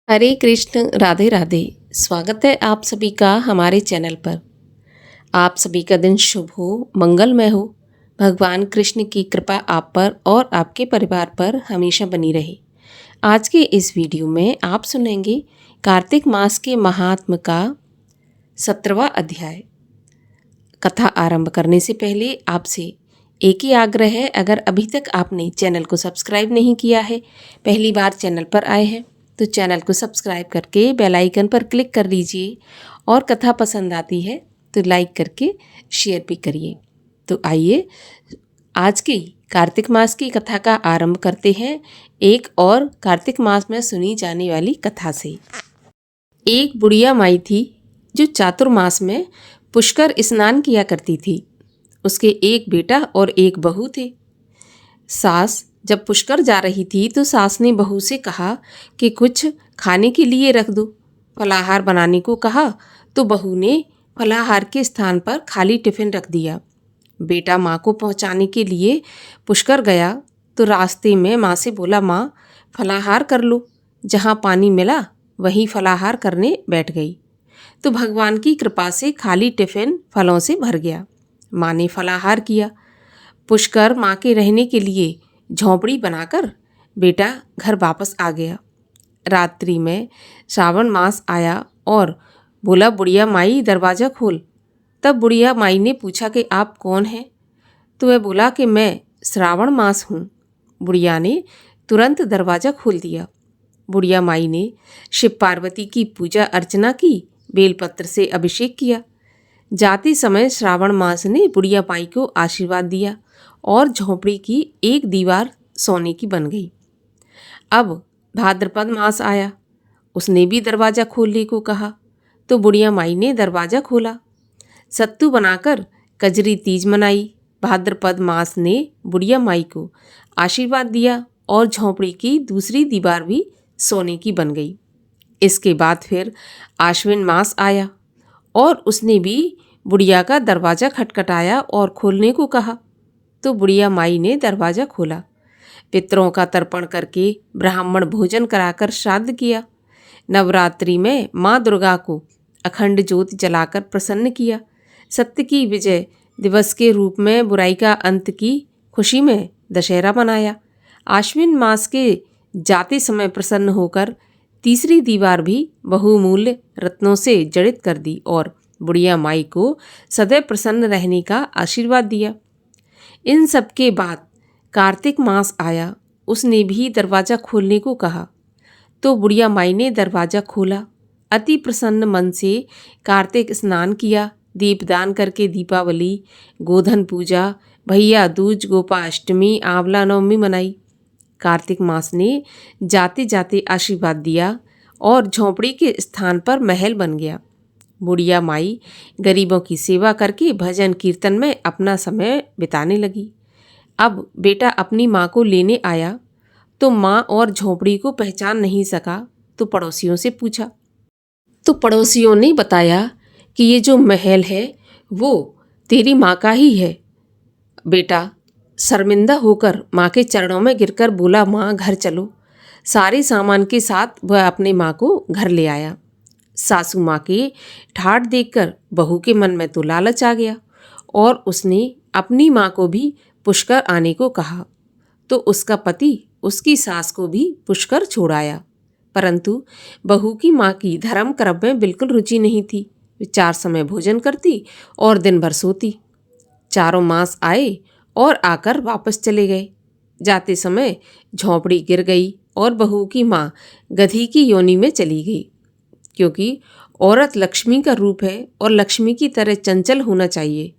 हरे कृष्ण, राधे राधे। स्वागत है आप सभी का हमारे चैनल पर। आप सभी का दिन शुभ हो, मंगलमय हो। भगवान कृष्ण की कृपा आप पर और आपके परिवार पर हमेशा बनी रहे। आज के इस वीडियो में आप सुनेंगे कार्तिक मास के महात्म का 17वां अध्याय। कथा आरंभ करने से पहले आपसे एक ही आग्रह है, अगर अभी तक आपने चैनल को सब्सक्राइब नहीं किया है, पहली बार चैनल पर आए हैं तो चैनल को सब्सक्राइब करके बेल आइकन पर क्लिक कर लीजिए और कथा पसंद आती है तो लाइक करके शेयर भी करिए। तो आइए आज की कार्तिक मास की कथा का आरंभ करते हैं एक और कार्तिक मास में सुनी जाने वाली कथा से। एक बुढ़िया माई थी जो चातुर्मास में पुष्कर स्नान किया करती थी। उसके एक बेटा और एक बहू थे। सास जब पुष्कर जा रही थी तो सास ने बहू से कहा कि कुछ खाने के लिए रख दो। फलाहार बनाने को कहा तो बहू ने फलाहार के स्थान पर खाली टिफ़िन रख दिया। बेटा माँ को पहुँचाने के लिए पुष्कर गया तो रास्ते में माँ से बोला, माँ फलाहार कर लो। जहाँ पानी मिला वहीं फलाहार करने बैठ गई तो भगवान की कृपा से खाली टिफ़िन फलों से भर गया। माँ ने फलाहार किया। पुष्कर माँ के रहने के लिए झोंपड़ी बनाकर बेटा घर वापस आ गया। रात्रि में श्रावण मास आया और बोला, बुढ़िया माई दरवाज़ा खोल। तब बुढ़िया माई ने पूछा कि आप कौन हैं? तो वह बोला कि मैं श्रावण मास हूँ। बुढ़िया ने तुरंत दरवाज़ा खोल दिया। बुढ़िया माई ने शिव पार्वती की पूजा अर्चना की, बेलपत्र से अभिषेक किया। जाते समय श्रावण मास ने बुढ़िया माई को आशीर्वाद दिया और झोंपड़ी की एक दीवार सोने की बन गई। अब भाद्रपद मास आया। उसने भी दरवाज़ा खोलने को कहा तो बुढ़िया माई ने दरवाज़ा खोला। सत्तू बनाकर कजरी तीज मनाई। भाद्रपद मास ने बुढ़िया माई को आशीर्वाद दिया और झोंपड़ी की दूसरी दीवार भी सोने की बन गई। इसके बाद फिर आश्विन मास आया और उसने भी बुढ़िया का दरवाज़ा खटखटाया और खोलने को कहा तो बुढ़िया माई ने दरवाज़ा खोला। पितरों का तर्पण करके ब्राह्मण भोजन कराकर श्राद्ध किया। नवरात्रि में माँ दुर्गा को अखंड ज्योत जलाकर प्रसन्न किया। सत्य की विजय दिवस के रूप में बुराई का अंत की खुशी में दशहरा मनाया। आश्विन मास के जाते समय प्रसन्न होकर तीसरी दीवार भी बहुमूल्य रत्नों से जड़ित कर दी और बुढ़िया माई को सदैव प्रसन्न रहने का आशीर्वाद दिया। इन सब के बाद कार्तिक मास आया। उसने भी दरवाज़ा खोलने को कहा तो बुढ़िया माई ने दरवाज़ा खोला। अति प्रसन्न मन से कार्तिक स्नान किया, दीपदान करके दीपावली, गोधन पूजा, भैया दूज, गोपाष्टमी, आंवला नवमी मनाई। कार्तिक मास ने जाते जाते आशीर्वाद दिया और झोंपड़ी के स्थान पर महल बन गया। बुढ़िया माई गरीबों की सेवा करके भजन कीर्तन में अपना समय बिताने लगी। अब बेटा अपनी माँ को लेने आया तो माँ और झोंपड़ी को पहचान नहीं सका तो पड़ोसियों से पूछा तो पड़ोसियों ने बताया कि ये जो महल है वो तेरी माँ का ही है। बेटा शर्मिंदा होकर माँ के चरणों में गिरकर बोला, माँ घर चलो। सारे सामान के साथ वह अपने माँ को घर ले आया। सासू माँ के ठाठ देखकर बहू के मन में तो लालच आ गया और उसने अपनी माँ को भी पुष्कर आने को कहा तो उसका पति उसकी सास को भी पुष्कर छोड़ाया। परंतु बहू की माँ की धर्म कर्म में बिल्कुल रुचि नहीं थी। वे 4 समय भोजन करती और दिन भर सोती। चारों मास आए और आकर वापस चले गए। जाते समय झोंपड़ी गिर गई और बहू की माँ गधी की योनि में चली गई, क्योंकि औरत लक्ष्मी का रूप है और लक्ष्मी की तरह चंचल होना चाहिए।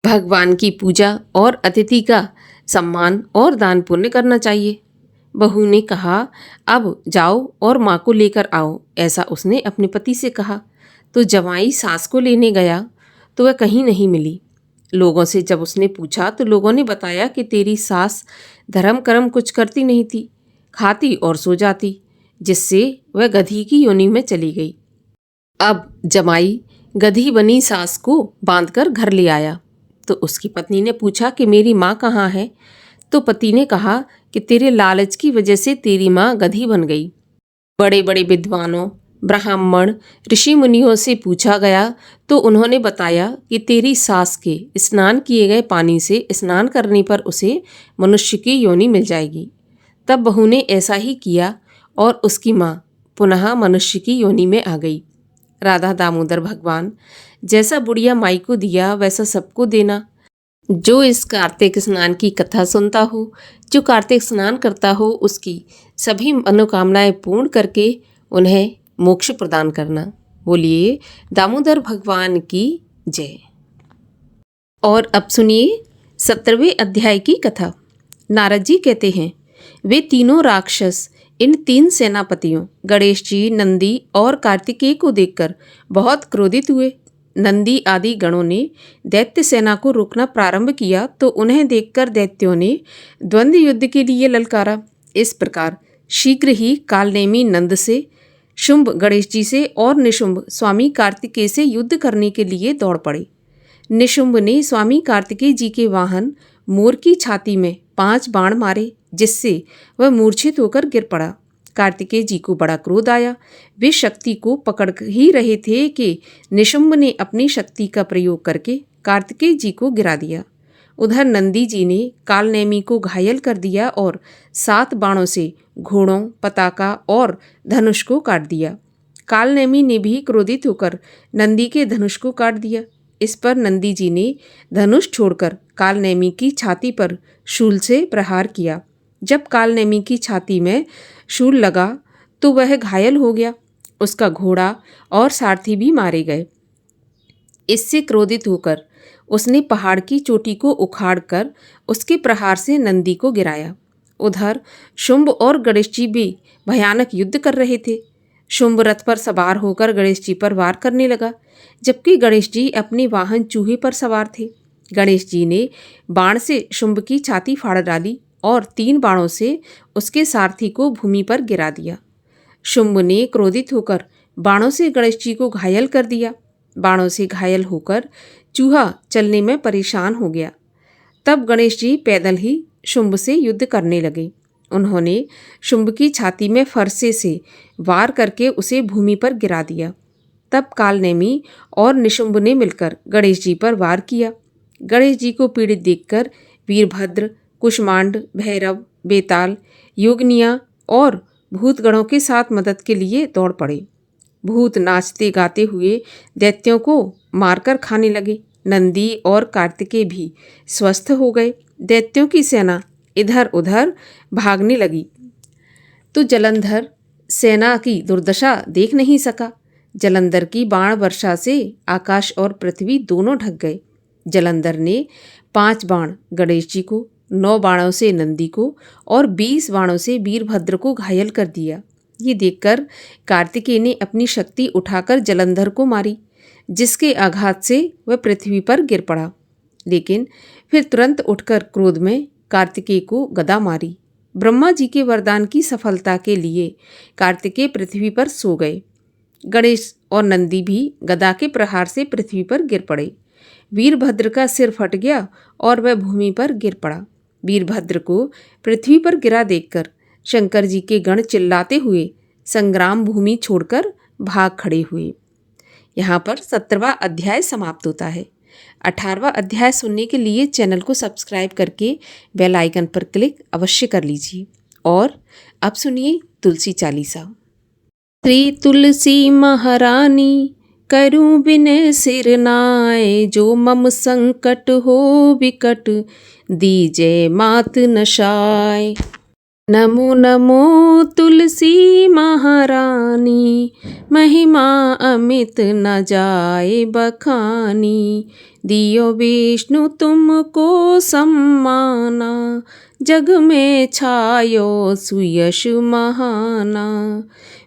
भगवान की पूजा और अतिथि का सम्मान और दान पुण्य करना चाहिए। बहू ने कहा, अब जाओ और माँ को लेकर आओ, ऐसा उसने अपने पति से कहा। तो जवाई सास को लेने गया तो वह कहीं नहीं मिली। लोगों से जब उसने पूछा तो लोगों ने बताया कि तेरी सास धर्म कर्म कुछ करती नहीं थी, खाती और सो जाती, जिससे वह गधी की योनि में चली गई। अब जमाई गधी बनी सास को बांधकर घर ले आया तो उसकी पत्नी ने पूछा कि मेरी माँ कहाँ है? तो पति ने कहा कि तेरे लालच की वजह से तेरी माँ गधी बन गई। बड़े बड़े विद्वानों, ब्राह्मण, ऋषि मुनियों से पूछा गया तो उन्होंने बताया कि तेरी सास के स्नान किए गए पानी से स्नान करने पर उसे मनुष्य की योनि मिल जाएगी। तब बहू ने ऐसा ही किया और उसकी माँ पुनः मनुष्य की योनि में आ गई। राधा दामोदर भगवान, जैसा बुढ़िया माई को दिया वैसा सबको देना। जो इस कार्तिक स्नान की कथा सुनता हो, जो कार्तिक स्नान करता हो, उसकी सभी मनोकामनाएं पूर्ण करके उन्हें मोक्ष प्रदान करना। बोलिए दामोदर भगवान की जय। और अब सुनिए 17वें अध्याय की कथा। नारद जी कहते हैं, वे तीनों राक्षस इन तीन सेनापतियों गणेश जी, नंदी और कार्तिकेय को देखकर बहुत क्रोधित हुए। नंदी आदि गणों ने दैत्य सेना को रोकना प्रारंभ किया तो उन्हें देखकर दैत्यों ने द्वंद्व युद्ध के लिए ललकारा। इस प्रकार शीघ्र ही कालनेमी नंद से, शुंभ गणेश जी से और निशुंभ स्वामी कार्तिकेय से युद्ध करने के लिए दौड़ पड़े। निशुंभ ने स्वामी कार्तिकेय जी के वाहन मोर की छाती में 5 बाण मारे, जिससे वह मूर्छित होकर गिर पड़ा। कार्तिकेय जी को बड़ा क्रोध आया। वे शक्ति को पकड़ ही रहे थे कि निशुंभ ने अपनी शक्ति का प्रयोग करके कार्तिकेय जी को गिरा दिया। उधर नंदी जी ने कालनेमी को घायल कर दिया और 7 बाणों से घोड़ों, पताका और धनुष को काट दिया। कालनेमी ने भी क्रोधित होकर नंदी के धनुष को काट दिया। इस पर नंदी जी ने धनुष छोड़कर कालनेमी की छाती पर शूल से प्रहार किया। जब कालनेमी की छाती में शूल लगा तो वह घायल हो गया। उसका घोड़ा और सारथी भी मारे गए। इससे क्रोधित होकर उसने पहाड़ की चोटी को उखाड़कर उसके प्रहार से नंदी को गिराया। उधर शुंभ और गणेश जी भी भयानक युद्ध कर रहे थे। शुंभ रथ पर सवार होकर गणेश जी पर वार करने लगा, जबकि गणेश जी अपने वाहन चूहे पर सवार थे। गणेश जी ने बाण से शुंभ की छाती फाड़ डाली और 3 बाणों से उसके सारथी को भूमि पर गिरा दिया। शुंभ ने क्रोधित होकर बाणों से गणेश जी को घायल कर दिया। बाणों से घायल होकर चूहा चलने में परेशान हो गया। तब गणेश जी पैदल ही शुंभ से युद्ध करने लगे। उन्होंने शुंभ की छाती में फरसे से वार करके उसे भूमि पर गिरा दिया। तब कालनेमी और निशुंभ ने मिलकर गणेश जी पर वार किया। गणेश जी को पीड़ित देखकर वीरभद्र, कुष्मांड, भैरव, बेताल, योगनिया और भूतगणों के साथ मदद के लिए दौड़ पड़े। भूत नाचते गाते हुए दैत्यों को मारकर खाने लगे। नंदी और कार्तिकेय भी स्वस्थ हो गए। दैत्यों की सेना इधर उधर भागने लगी तो जलंधर सेना की दुर्दशा देख नहीं सका। जलंधर की बाण वर्षा से आकाश और पृथ्वी दोनों ढक गए। जलंधर ने 5 बाण गणेश जी को, 9 बाणों से नंदी को और 20 बाणों से वीरभद्र को घायल कर दिया। ये देखकर कार्तिकेय ने अपनी शक्ति उठाकर जलंधर को मारी, जिसके आघात से वह पृथ्वी पर गिर पड़ा। लेकिन फिर तुरंत उठकर क्रोध में कार्तिकेय को गदा मारी। ब्रह्मा जी के वरदान की सफलता के लिए कार्तिकेय पृथ्वी पर सो गए। गणेश और नंदी भी गदा के प्रहार से पृथ्वी पर गिर पड़े। वीरभद्र का सिर फट गया और वह भूमि पर गिर पड़ा। वीरभद्र को पृथ्वी पर गिरा देखकर शंकर जी के गण चिल्लाते हुए संग्राम भूमि छोड़कर भाग खड़े हुए। यहाँ पर 17वां अध्याय समाप्त होता है। 18वां अध्याय सुनने के लिए चैनल को सब्सक्राइब करके बेल आइकन पर क्लिक अवश्य कर लीजिए। और अब सुनिए तुलसी चालीसा। श्री तुलसी महारानी करूं बिन सिर नाय, जो मम संकट हो विकट दीजे मात नशाय। नमो नमो तुलसी महारानी, महिमा अमित न जाए बखानी। दियो विष्णु तुमको सम्माना, जग में छायो सुयश महाना।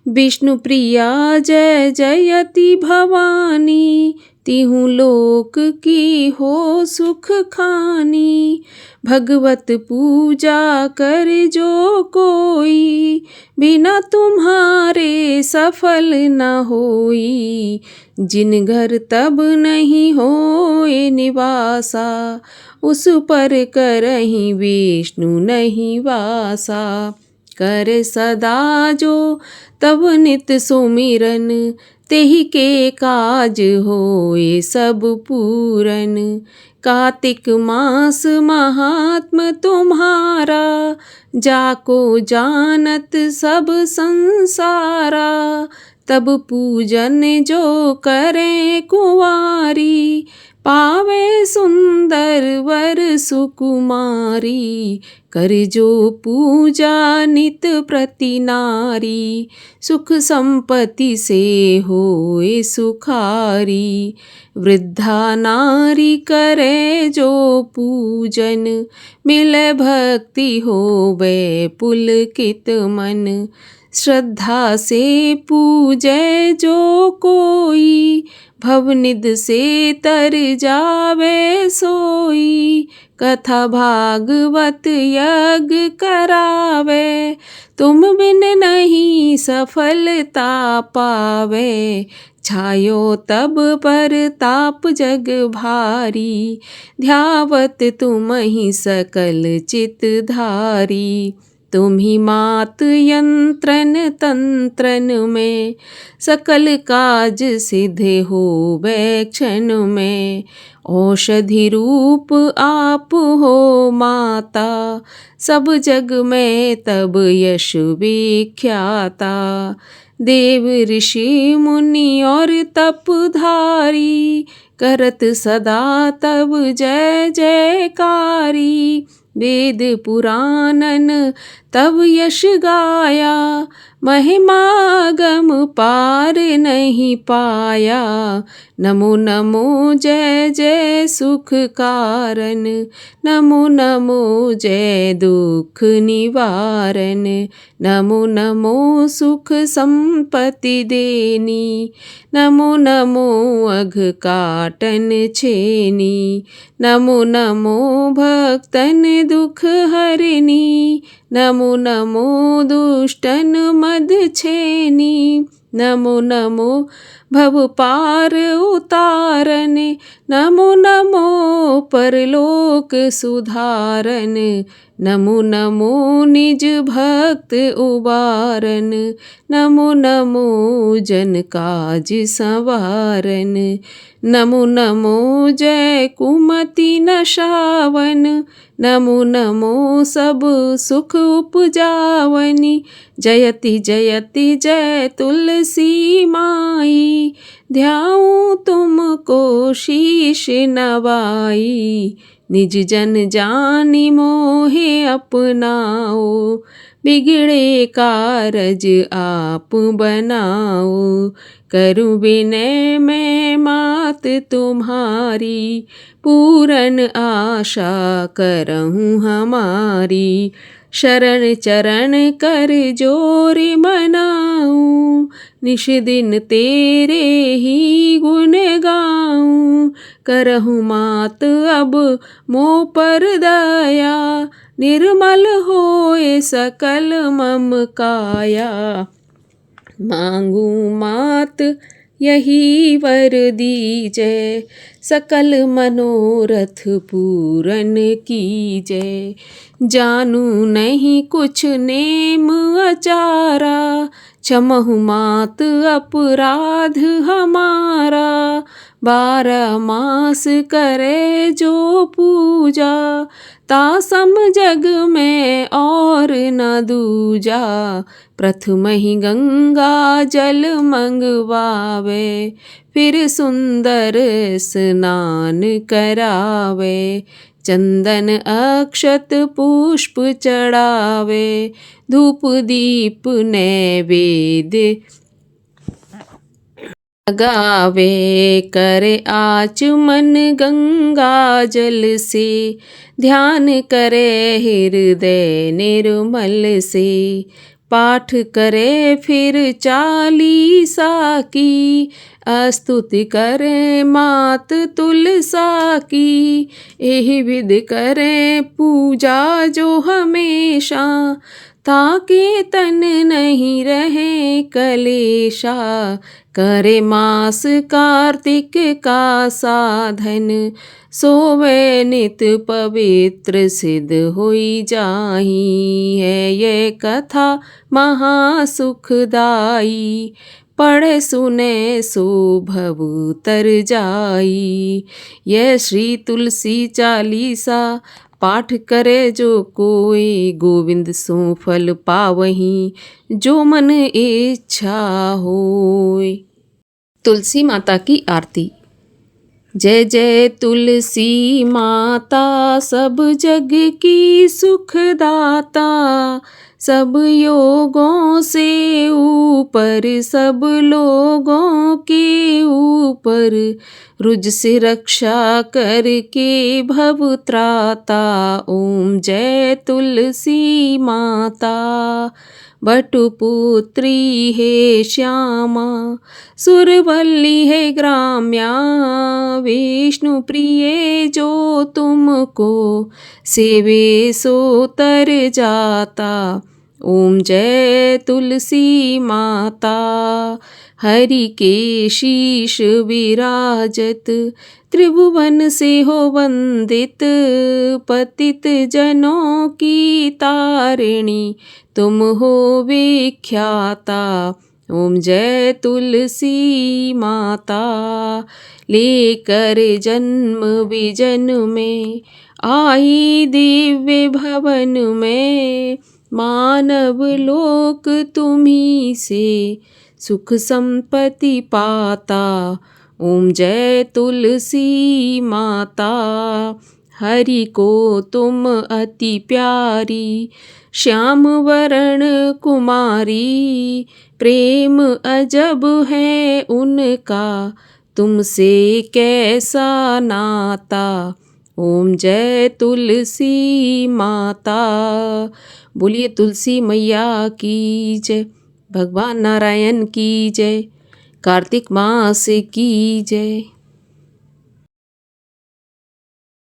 विष्णु प्रिया जय जयति भवानी, तिहु लोक की हो सुख खानी। भगवत पूजा कर जो कोई, बिना तुम्हारे सफल न होई। जिन घर तब नहीं होए निवासा, उस पर करहीं विष्णु नहीं वासा। करे सदा जो तब नित सुमिरन, तेहि के काज होए सब पूरन। कार्तिक मास महात्म तुम्हारा, जाको जानत सब संसारा। तब पूजन जो करे कुंवारी, पावे सुंदर वर सुकुमारी। कर जो पूजा नित प्रति नारी, सुख संपत्ति से होए सुखारी। वृद्धा नारी करे जो पूजन, मिले भक्ति होवे पुलकित मन। श्रद्धा से पूजे जो कोई, भवनिध से तर जावे सोई। कथा भागवत यज्ञ करावे, तुम बिन नहीं सफलता पावे। छायो तब पर ताप जग भारी, ध्यावत तुम ही सकल चित धारी। तुम ही मात यंत्रन तंत्रन में, सकल काज सिद्ध होवे क्षण में। औषधि रूप आप हो माता, सब जग में तब यश विख्याता। देव ऋषि मुनि और तपधारी, करत सदा तब जय जयकारी। वेद पुराणन तब यश गाया, महिमागम पार नहीं पाया। नमो नमो जय जय सुख कारण, नमो नमो जय दुख निवारण। नमो नमो सुख संपत्ति देनी, नमो नमो अघ काटन छेनी। नमो नमो भक्तन दुख हरिनी, नमो नमो दुष्टन मद छेनी। नमो नमो भव पार उतारने, नमो नमो परलोक सुधारन। नमो नमो निज भक्त उबारन, नमो नमो जन काज संवारन। नमो नमो जय कुमति नशावन, नमो नमो सब सुख उपजावनी। जयति जयति जय तुलसी माई, ध्याऊं तुमको शीश नवाई। निज जन जानि मोहे अपनाओ, बिगड़े कारज आप बनाओ। करूँ विनय मैं मात तुम्हारी, पूरन आशा करहूँ हमारी। शरण चरण कर जोर मनाऊं, निश दिन तेरे ही गुण गाऊं। करहूँ मात अब मोह पर दया, निर्मल होए सकल मम काया। मांगू मात यही वर दीजय, सकल मनोरथ पूरन कीजय। जानू नहीं कुछ नेम अचारा, क्षमहु मात अपराध हमारा। 12 मास करे जो पूजा, तासम जग में और न दूजा। प्रथम ही गंगा जल मंगवावे, फिर सुंदर स्नान करावे। चंदन अक्षत पुष्प चढ़ावे, धूप दीप नैवेद्य लगावे। करे आचमन गंगा जल से, ध्यान करे हृदय निर्मल से। पाठ करे फिर 40 की, स्तुति करे मात तुलसा की। एहि विध करे पूजा जो हमेशा, ताके तन नहीं रहे कलेशा। करे मास कार्तिक का साधन, सोवे नित पवित्र सिद्ध होई जाही है ये कथा महासुखदाई। पढ़े सुने सो भव तर जाई। यह श्री तुलसी चालीसा पाठ करे जो कोई, गोविंद सो फल पावहीं जो मन इच्छा होय। तुलसी माता की आरती। जय जय तुलसी माता सब जग की सुखदाता, सब योगों से ऊपर सब लोगों के ऊपर, रुज से रक्षा करके भव त्राता। ओम जय तुलसी माता। बटुपुत्री है श्यामा, सुरवल्ली है ग्राम्या, विष्णु प्रिय जो तुमको सेवे सो तर जाता। ओम जय तुलसी माता। हरि के शीश विराजत, त्रिभुवन से हो वंदित, पतित जनों की तारिणी तुम हो विख्याता। ओम जय तुलसी माता। लेकर जन्म विजन में आई दिव्य भवन में, मानव लोक तुम्ही से सुख संपत्ति पाता। ओम जय तुलसी माता। हरि को तुम अति प्यारी, श्याम वरण कुमारी, प्रेम अजब है उनका तुमसे कैसा नाता। ओम जय तुलसी माता। बोलिए तुलसी मैया की जय। भगवान नारायण की जय। कार्तिक मास की जय।